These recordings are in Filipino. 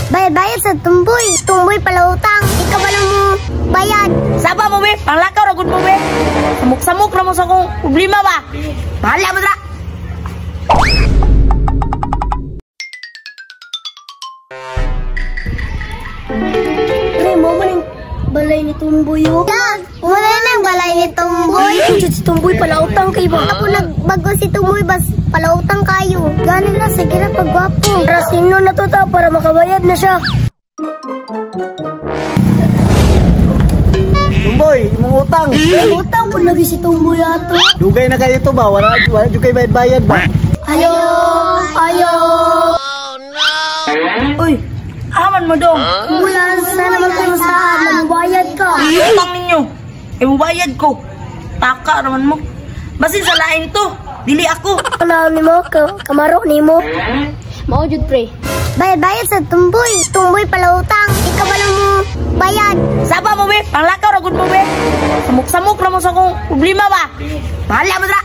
Bayad sa tumboy. Tumboy pala utang. Ikaw wala mo bayad. Saba mo, be. Panglakaw, ragod mo, be. Samuk-samuk na mo sa kong problema ba? Bahala mo na. Pre, mo maling balay ni tumboy, oh. Dag, wala nang balay ni tumboy. Si tumboy pala utang kayo ba? Ako nagbago si tumboy, bas palautang kayo. Ganin na, sige na pagwapo. Para sino na to ta para makabayad na siya. Tumboy, imong utang. Utang po lagi si tumboy ato. Dugay na kayo to ba? Wala yung kayo bayad ba? Ayo. Uy, aman mo dong. Wala na naman kayo saan. Magbayad ka. Utang ninyo. Ibubayad ko. Taka naman mo. Basin sa lain to. Dili ako. Ano ni mo? Kamaro ni mo? Mao jud pre. Bayad sa tumboy. Tumboy pala utang. Ikaw wala mo bayad. Saba mo, be. Panglakaw, ragod mo, be. Samuk-samuk na mo sa kong problema ba? Bahala mo na.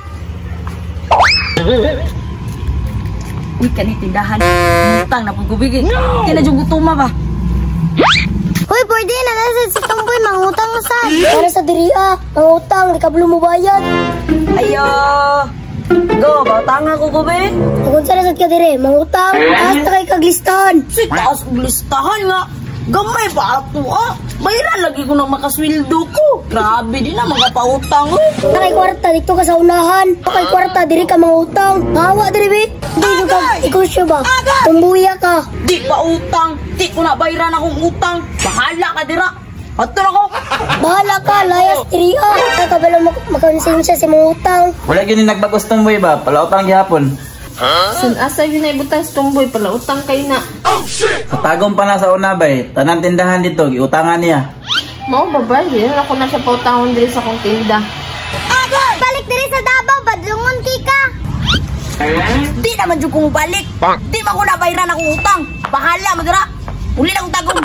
Uy, kanitindahan. Utang na pagkubigay. Kaya na dyan gutuma ba? Hoy, pwede na nasa si tumboy. Mangutang na sa. Para sa diriya. Mangutang. Di ka wala mo bayad. Ayo. Go, bautang ako ko, be. Kung saan ka dire, mangutang. Taas na kayo kaglistahan. Si taas kong listahan nga. Gamay pa ako, ah. Bayaran lagi ko nang makaswildo ko. Grabe din na mga pautang, eh. Nakay kwarta, dito ka sa unahan. Nakay kwarta, diri ka mangutang. Hawa diri, be. Dito ka, ikaw siya ba? Tumbuya ka. Di pa utang. Di ko na bayaran akong utang. Bahala ka, dira. Ato na ko. Bahala ka, layas diriya. Kakabala makonsensya si mangutang. Wala gini nagbagos tumboy ba? Palautang gihapon. Sun asa yun ay butang sa tumboy pala utang kayo na. Katagom pa na sa una bay. Tanan tindahan dito, giutangan niya. Mao babay, din ako na sa pautahon diri sa kong tinda. Balik diri sa Davao, badlungon kika. Di naman dyan kong balik. Di man ko na bayaran akong utang. Bahala, madara. Uli na akong tagong.